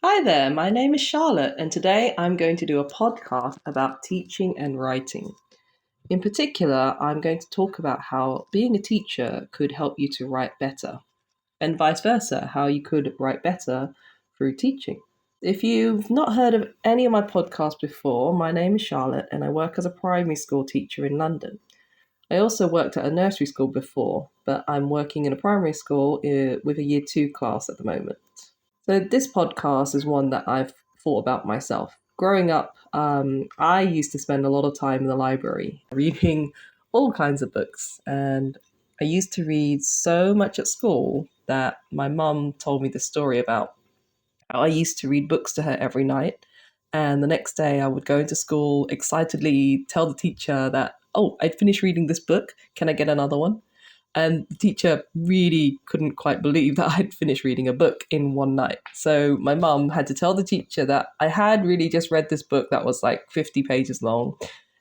Hi there, my name is Charlotte, and today I'm going to do a podcast about teaching and writing. In particular, I'm going to talk about how being a teacher could help you to write better, and vice versa, how you could write better through teaching. If you've not heard of any of my podcasts before, my name is Charlotte, and I work as a primary school teacher in London. I also worked at a nursery school before, but I'm working in a primary school with a year two class at the moment. So, this podcast is one that I've thought about myself. Growing up, I used to spend a lot of time in the library reading all kinds of books. And I used to read so much at school that my mum told me the story about how I used to read books to her every night. And the next day, I would go into school excitedly tell the teacher that, oh, I'd finished reading this book. Can I get another one? And the teacher really couldn't quite believe that I'd finished reading a book in one night. So my mum had to tell the teacher that I had really just read this book that was like 50 pages long.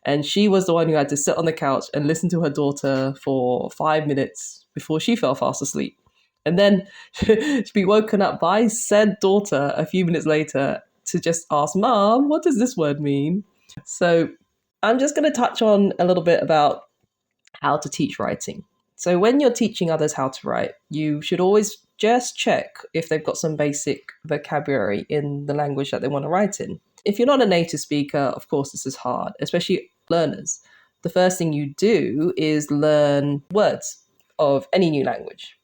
And she was the one who had to sit on the couch and listen to her daughter for 5 minutes before she fell fast asleep. And then she'd be woken up by said daughter a few minutes later to just ask, Mom, what does this word mean? So I'm just going to touch on a little bit about how to teach writing. So when you're teaching others how to write, you should always just check if they've got some basic vocabulary in the language that they want to write in. If you're not a native speaker, of course, this is hard, especially learners. The first thing you do is learn words of any new language.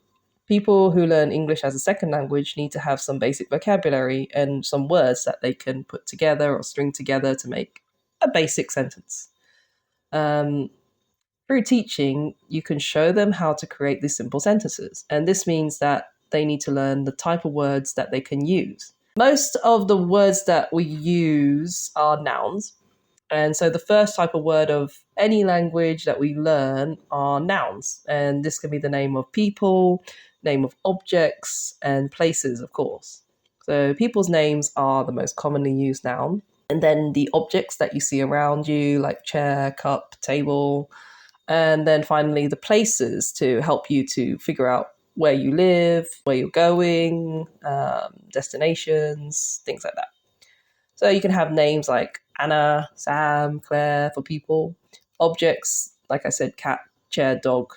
People who learn English as a second language need to have some basic vocabulary and some words that they can put together or string together to make a basic sentence. Through teaching, you can show them how to create these simple sentences. And this means that they need to learn the type of words that they can use. Most of the words that we use are nouns. And so the first type of word of any language that we learn are nouns. And this can be the name of people, name of objects, and places, of course. So people's names are the most commonly used noun. And then the objects that you see around you, like chair, cup, table, and then finally, the places to help you to figure out where you live, where you're going, destinations, things like that. So you can have names like Anna, Sam, Claire for people, objects, like I said, cat, chair, dog,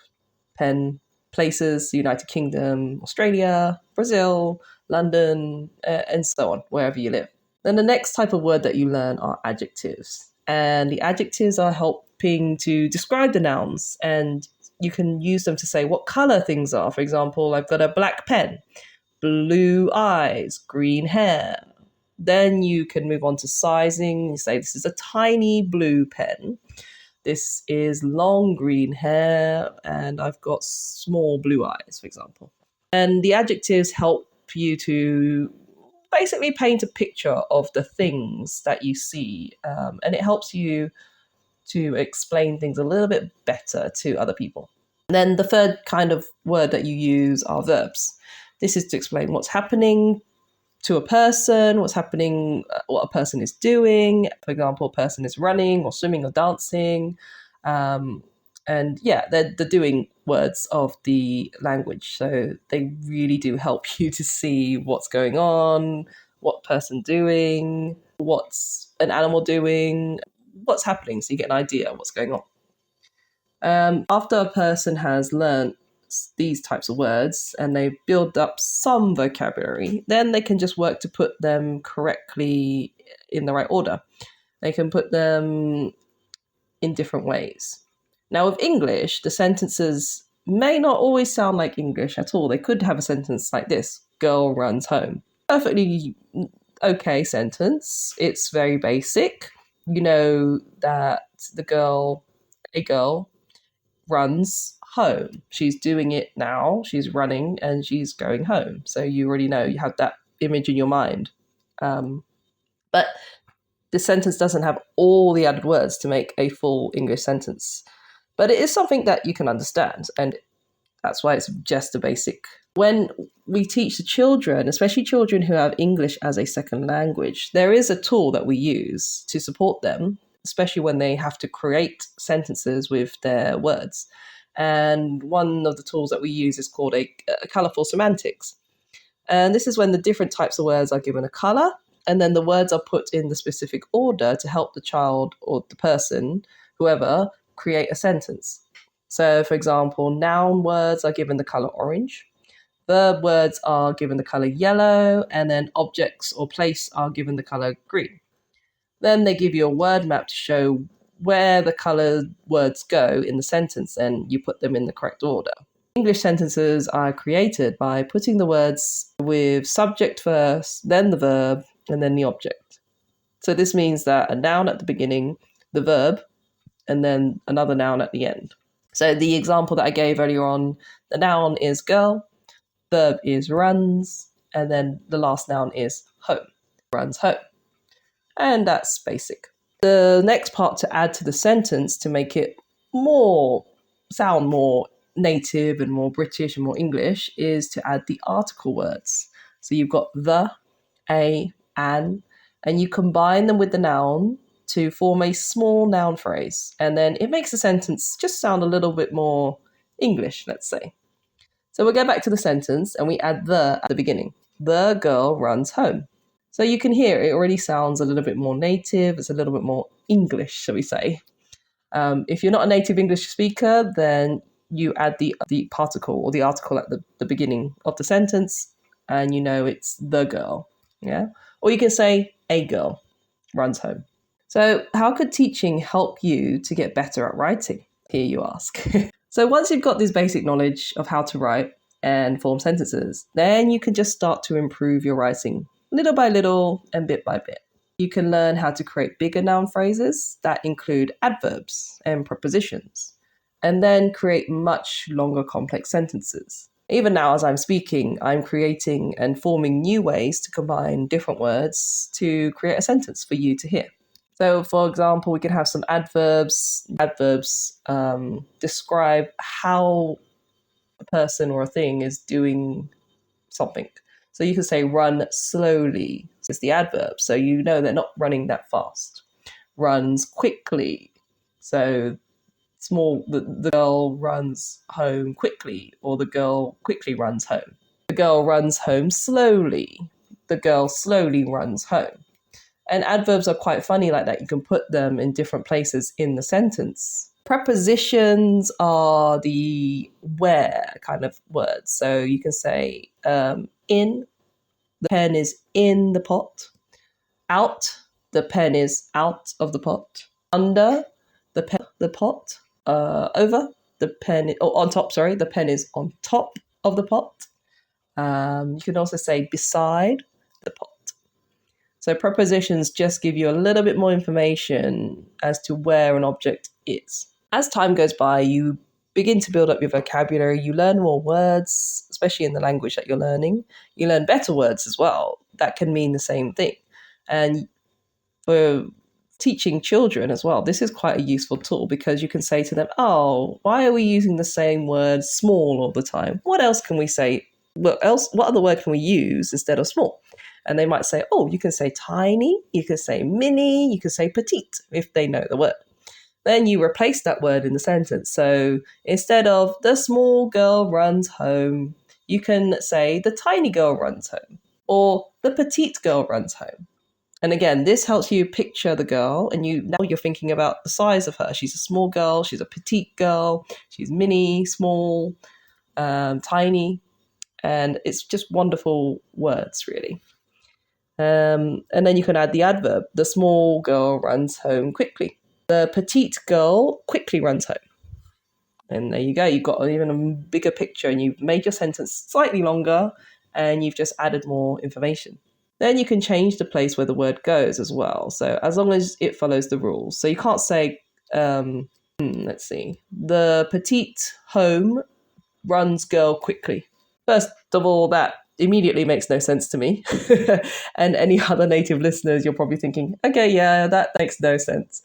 pen, places, United Kingdom, Australia, Brazil, London, and so on, wherever you live. Then the next type of word that you learn are adjectives. And the adjectives are helping to describe the nouns. And you can use them to say what color things are. For example, I've got a black pen, blue eyes, green hair. Then you can move on to sizing. You say, this is a tiny blue pen. This is long green hair. And I've got small blue eyes, for example. And the adjectives help you to basically paint a picture of the things that you see. And it helps you to explain things a little bit better to other people. And then the third kind of word that you use are verbs. This is to explain what's happening to a person, what's happening, what a person is doing. For example, a person is running or swimming or dancing. And yeah, they're the doing words of the language. So they really do help you to see what's going on, what person doing, what's an animal doing, what's happening. So you get an idea of what's going on. After a person has learned these types of words and they build up some vocabulary, then they can just work to put them correctly in the right order. They can put them in different ways. Now, with English, the sentences may not always sound like English at all. They could have a sentence like this: girl runs home. Perfectly okay sentence. It's very basic. You know that a girl, runs home. She's doing it now. She's running and she's going home. So you already know, you have that image in your mind. But the sentence doesn't have all the added words to make a full English sentence. But it is something that you can understand, and that's why it's just a basic. When we teach the children, especially children who have English as a second language, there is a tool that we use to support them, especially when they have to create sentences with their words. And one of the tools that we use is called a colourful semantics. And this is when the different types of words are given a color, and then the words are put in the specific order to help the child or the person, whoever, create a sentence. So, for example, noun words are given the color orange, verb words are given the color yellow, and then objects or place are given the color green. Then they give you a word map to show where the colored words go in the sentence, and you put them in the correct order. English sentences are created by putting the words with subject first, then the verb, and then the object. So this means that a noun at the beginning, the verb, and then another noun at the end. So the example that I gave earlier on, the noun is girl, verb is runs, and then the last noun is home, runs home. And that's basic. The next part to add to the sentence to make it sound more native and more British and more English is to add the article words. So you've got the, a, an, and you combine them with the noun to form a small noun phrase. And then it makes the sentence just sound a little bit more English, let's say. So we'll go back to the sentence and we add the at the beginning. The girl runs home. So you can hear it already sounds a little bit more native. It's a little bit more English, shall we say. If you're not a native English speaker, then you add the particle or the article at the beginning of the sentence and you know it's the girl. Yeah. Or you can say a girl runs home. So how could teaching help you to get better at writing? Here you ask. So once you've got this basic knowledge of how to write and form sentences, then you can just start to improve your writing little by little and bit by bit. You can learn how to create bigger noun phrases that include adverbs and prepositions, and then create much longer complex sentences. Even now, as I'm speaking, I'm creating and forming new ways to combine different words to create a sentence for you to hear. So, for example, we can have some adverbs. Adverbs describe how a person or a thing is doing something. So you can say run slowly. It's the adverb. So you know they're not running that fast. Runs quickly. So the girl runs home quickly, or the girl quickly runs home. The girl runs home slowly. The girl slowly runs home. And adverbs are quite funny like that. You can put them in different places in the sentence. Prepositions are the where kind of words. So you can say in, the pen is in the pot. Out, the pen is out of the pot. Under, the pot. Over, the pen, or on top, sorry, the pen is on top of the pot. You can also say beside the pot. So prepositions just give you a little bit more information as to where an object is. As time goes by, you begin to build up your vocabulary. You learn more words, especially in the language that you're learning. You learn better words as well that can mean the same thing. And for teaching children as well, this is quite a useful tool because you can say to them, oh, why are we using the same word small all the time? What else can we say? What other word can we use instead of small? And they might say, oh, you can say tiny, you can say mini, you can say petite if they know the word. Then you replace that word in the sentence. So instead of the small girl runs home, you can say the tiny girl runs home or the petite girl runs home. And again, this helps you picture the girl and now you're thinking about the size of her. She's a small girl, she's a petite girl, she's mini, small, tiny. And it's just wonderful words, really. And then you can add the adverb. The small girl runs home quickly. The petite girl quickly runs home. And there you go. You've got even a bigger picture and you've made your sentence slightly longer and you've just added more information. Then you can change the place where the word goes as well. So as long as it follows the rules. So you can't say, let's see, the petite home runs girl quickly. First of all, that immediately makes no sense to me. And any other native listeners, you're probably thinking, okay, yeah, that makes no sense.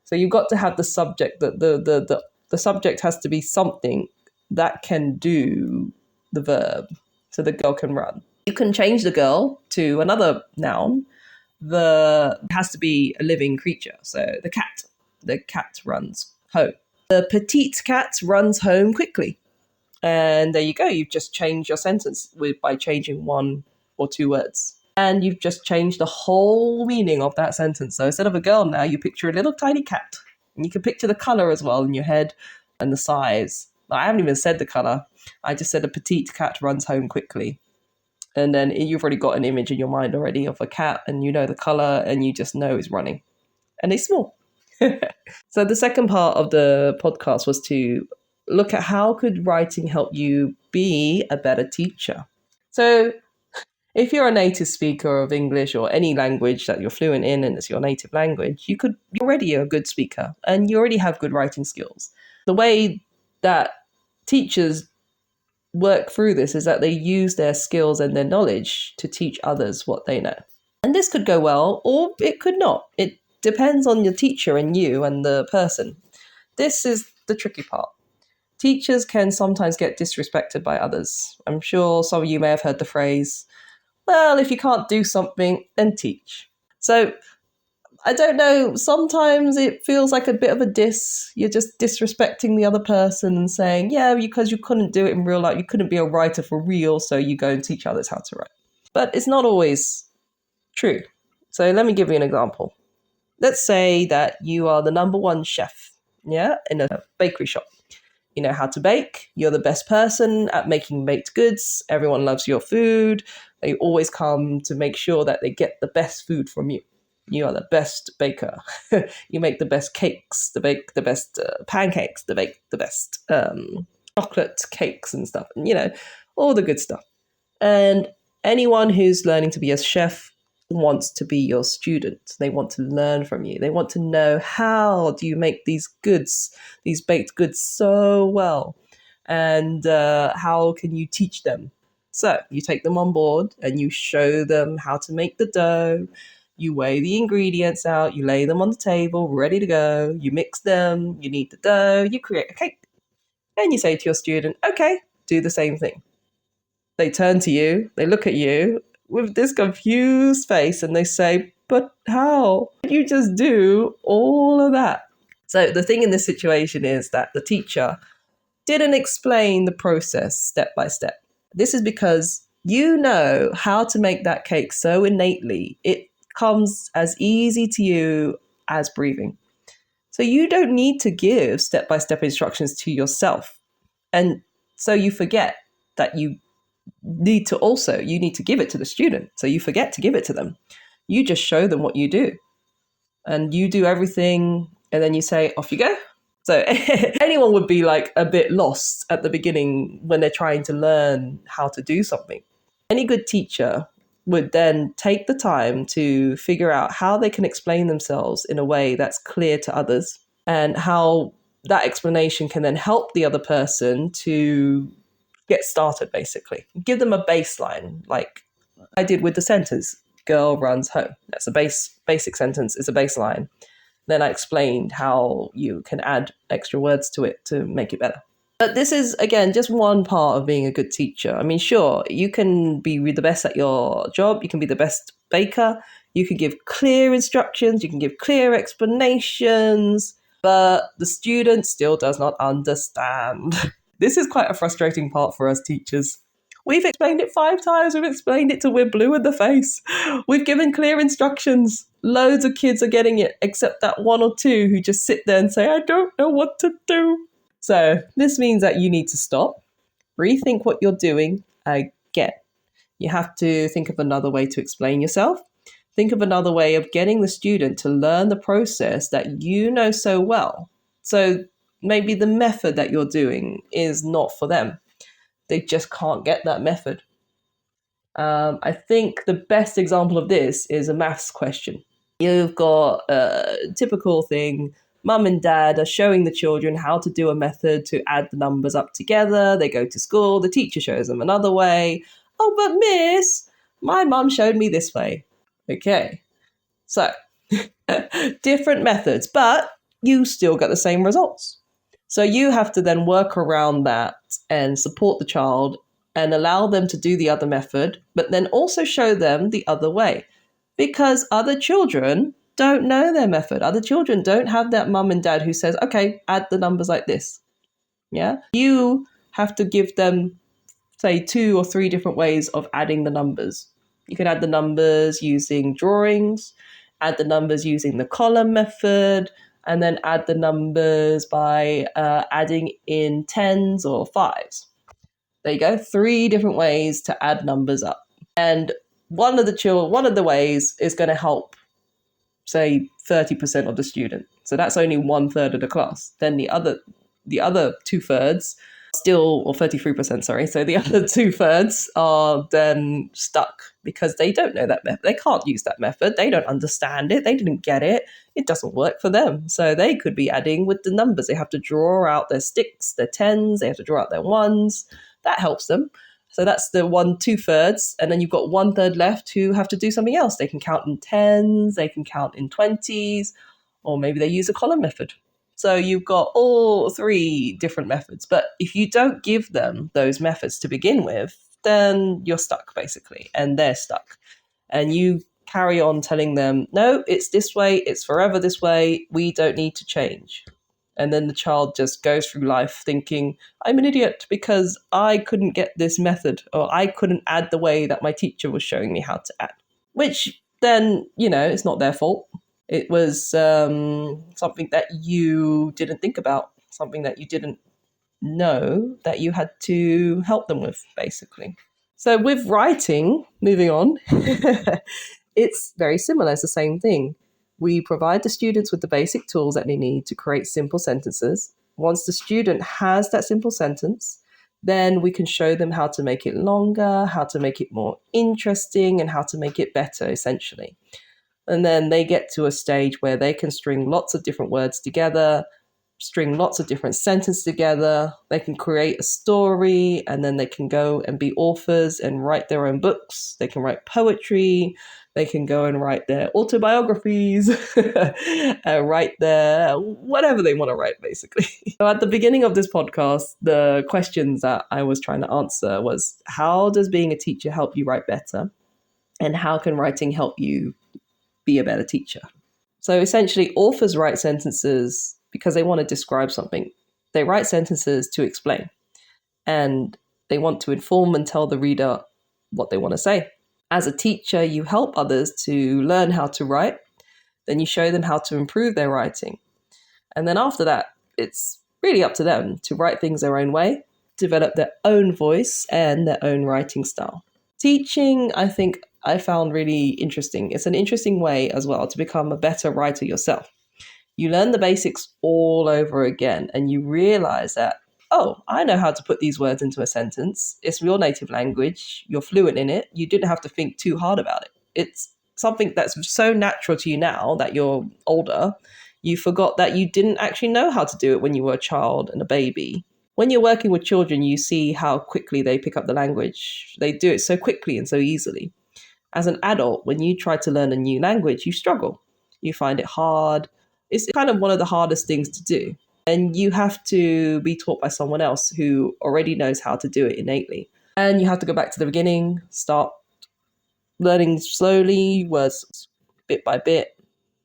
So you've got to have the subject, that the subject has to be something that can do the verb. So the girl can run. You can change the girl to another noun. It has to be a living creature. So the cat runs home. The petite cat runs home quickly. And there you go. You've just changed your sentence by changing one or two words. And you've just changed the whole meaning of that sentence. So instead of a girl now, you picture a little tiny cat. And you can picture the color as well in your head and the size. I haven't even said the color. I just said a petite cat runs home quickly. And then you've already got an image in your mind already of a cat, and you know the color, and you just know it's running. And it's small. So the second part of the podcast was to look at how could writing help you be a better teacher. So if you're a native speaker of English or any language that you're fluent in and it's your native language, you're already a good speaker and you already have good writing skills. The way that teachers work through this is that they use their skills and their knowledge to teach others what they know. And this could go well or it could not. It depends on your teacher and you and the person. This is the tricky part. Teachers can sometimes get disrespected by others. I'm sure some of you may have heard the phrase, well, if you can't do something, then teach. So I don't know, sometimes it feels like a bit of a diss. You're just disrespecting the other person and saying, yeah, because you couldn't do it in real life, you couldn't be a writer for real, so you go and teach others how to write. But it's not always true. So let me give you an example. Let's say that you are the number one chef, in a bakery shop. You know how to bake. You're the best person at making baked goods. Everyone loves your food. They always come to make sure that they get the best food from you. You are the best baker. You make the best cakes, bake the best pancakes, bake the best chocolate cakes and stuff. And, all the good stuff. And anyone who's learning to be a chef wants to be your student. They want to learn from you. They want to know, how do you make these goods, these baked goods so well? And how can you teach them? So you take them on board and you show them how to make the dough. You weigh the ingredients out. You lay them on the table, ready to go. You mix them. You knead the dough. You create a cake. And you say to your student, okay, do the same thing. They turn to you. They look at you with this confused face and they say, but how? You just do all of that. So the thing in this situation is that the teacher didn't explain the process step by step. This is because you know how to make that cake so innately. It comes as easy to you as breathing. So you don't need to give step-by-step instructions to yourself. And so you forget that you need to give it to the student. So you forget to give it to them. You just show them what you do. And you do everything and then you say, off you go. So anyone would be like a bit lost at the beginning when they're trying to learn how to do something. Any good teacher would then take the time to figure out how they can explain themselves in a way that's clear to others and how that explanation can then help the other person to get started, basically. Give them a baseline, like I did with the sentence, girl runs home. That's a basic sentence, it's a baseline. Then I explained how you can add extra words to it to make it better. But this is, again, just one part of being a good teacher. I mean, sure, you can be the best at your job. You can be the best baker. You can give clear instructions. You can give clear explanations. But the student still does not understand. This is quite a frustrating part for us teachers. We've explained it 5 times. We've explained it till we're blue in the face. We've given clear instructions. Loads of kids are getting it, except that 1 or 2 who just sit there and say, I don't know what to do. So this means that you need to stop, rethink what you're doing again. You have to think of another way to explain yourself. Think of another way of getting the student to learn the process that you know so well. So maybe the method that you're doing is not for them. They just can't get that method. I think the best example of this is a maths question. You've got a typical thing. Mum and dad are showing the children how to do a method to add the numbers up together. They go to school. The teacher shows them another way. Oh, but miss, my mum showed me this way. Okay. So, different methods, but you still get the same results. So you have to then work around that and support the child and allow them to do the other method, but then also show them the other way. Because other children don't know their method. Other children don't have that mum and dad who says, okay, add the numbers like this. Yeah. You have to give them, say, 2 or 3 different ways of adding the numbers. You can add the numbers using drawings, add the numbers using the column method, and then add the numbers by adding in tens or fives. There you go, 3 different ways to add numbers up. And one of the ways is going to help, say, 30% of the student. So that's only 1/3 of the class. Then the other 2/3 still, or 33%, sorry. So the other 2/3 are then stuck because they don't know that method. They can't use that method. They don't understand it. They didn't get it. It doesn't work for them. So they could be adding with the numbers. They have to draw out their sticks, their tens. They have to draw out their ones. That helps them. So that's the 2/3. And then you've got 1/3 left who have to do something else. They can count in tens. They can count in 20s, or maybe they use a column method. So you've got all 3 different methods. But if you don't give them those methods to begin with, then you're stuck, basically, and they're stuck. And you carry on telling them, no, it's this way, it's forever this way, we don't need to change. And then the child just goes through life thinking, I'm an idiot because I couldn't get this method, or I couldn't add the way that my teacher was showing me how to add. Which then, it's not their fault. It was something that you didn't think about, something that you didn't know that you had to help them with, basically. So with writing, moving on, it's very similar. It's the same thing. We provide the students with the basic tools that they need to create simple sentences. Once the student has that simple sentence, then we can show them how to make it longer, how to make it more interesting, and how to make it better, essentially. And then they get to a stage where they can string lots of different words together, string lots of different sentences together. They can create a story, and then they can go and be authors and write their own books. They can write poetry. They can go and write their autobiographies, write their whatever they want to write, basically. So at the beginning of this podcast, the questions that I was trying to answer was, how does being a teacher help you write better? And how can writing help you be a better teacher? So essentially, authors write sentences because they want to describe something. They write sentences to explain, and they want to inform and tell the reader what they want to say. As a teacher, you help others to learn how to write, then you show them how to improve their writing. And then after that, it's really up to them to write things their own way, develop their own voice and their own writing style. Teaching, I think, I found really interesting. It's an interesting way as well to become a better writer yourself. You learn the basics all over again, and you realize that, oh, I know how to put these words into a sentence. It's your native language. You're fluent in it. You didn't have to think too hard about it. It's something that's so natural to you now that you're older. You forgot that you didn't actually know how to do it when you were a child and a baby. When you're working with children, you see how quickly they pick up the language. They do it so quickly and so easily. As an adult, when you try to learn a new language, you struggle. You find it hard. It's kind of one of the hardest things to do. And you have to be taught by someone else who already knows how to do it innately. And you have to go back to the beginning, start learning slowly, words bit by bit,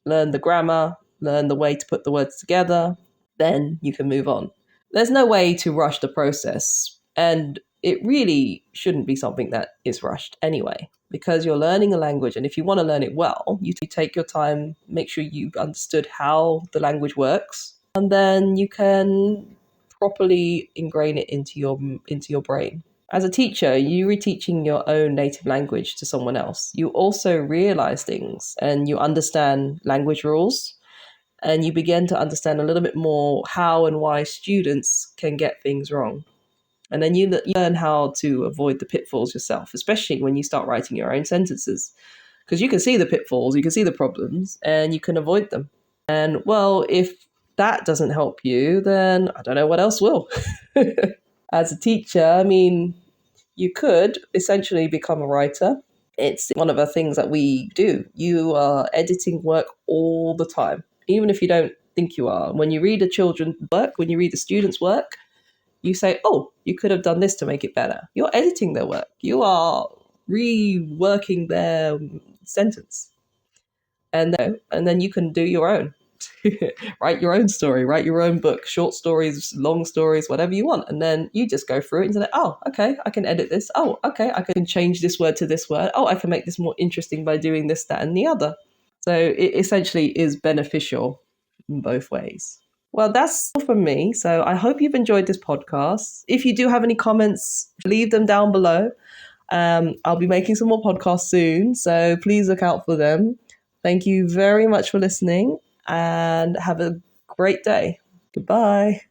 learn the grammar, learn the way to put the words together. Then you can move on. There's no way to rush the process. And it really shouldn't be something that is rushed anyway, because you're learning a language. And if you want to learn it well, you take your time, make sure you've understood how the language works, and then you can properly ingrain it into your brain. As a teacher, you reteaching your own native language to someone else. You also realize things and you understand language rules, and you begin to understand a little bit more how and why students can get things wrong. And then you learn how to avoid the pitfalls yourself, especially when you start writing your own sentences, because you can see the pitfalls, you can see the problems, and you can avoid them. And well, if that doesn't help you, then I don't know what else will. As a teacher, I mean, you could essentially become a writer. It's one of the things that we do. You are editing work all the time, even if you don't think you are. When you read the children's work, when you read the students' work, you say, oh, you could have done this to make it better. You're editing their work. You are reworking their sentence. And then you can do your own. Write your own story, write your own book, short stories, long stories, whatever you want. And then you just go through it and say, oh, okay, I can edit this. Oh, okay, I can change this word to this word. Oh, I can make this more interesting by doing this, that, and the other. So it essentially is beneficial in both ways. Well, that's all from me. So I hope you've enjoyed this podcast. If you do have any comments, leave them down below. I'll be making some more podcasts soon, so please look out for them. Thank you very much for listening and have a great day. Goodbye.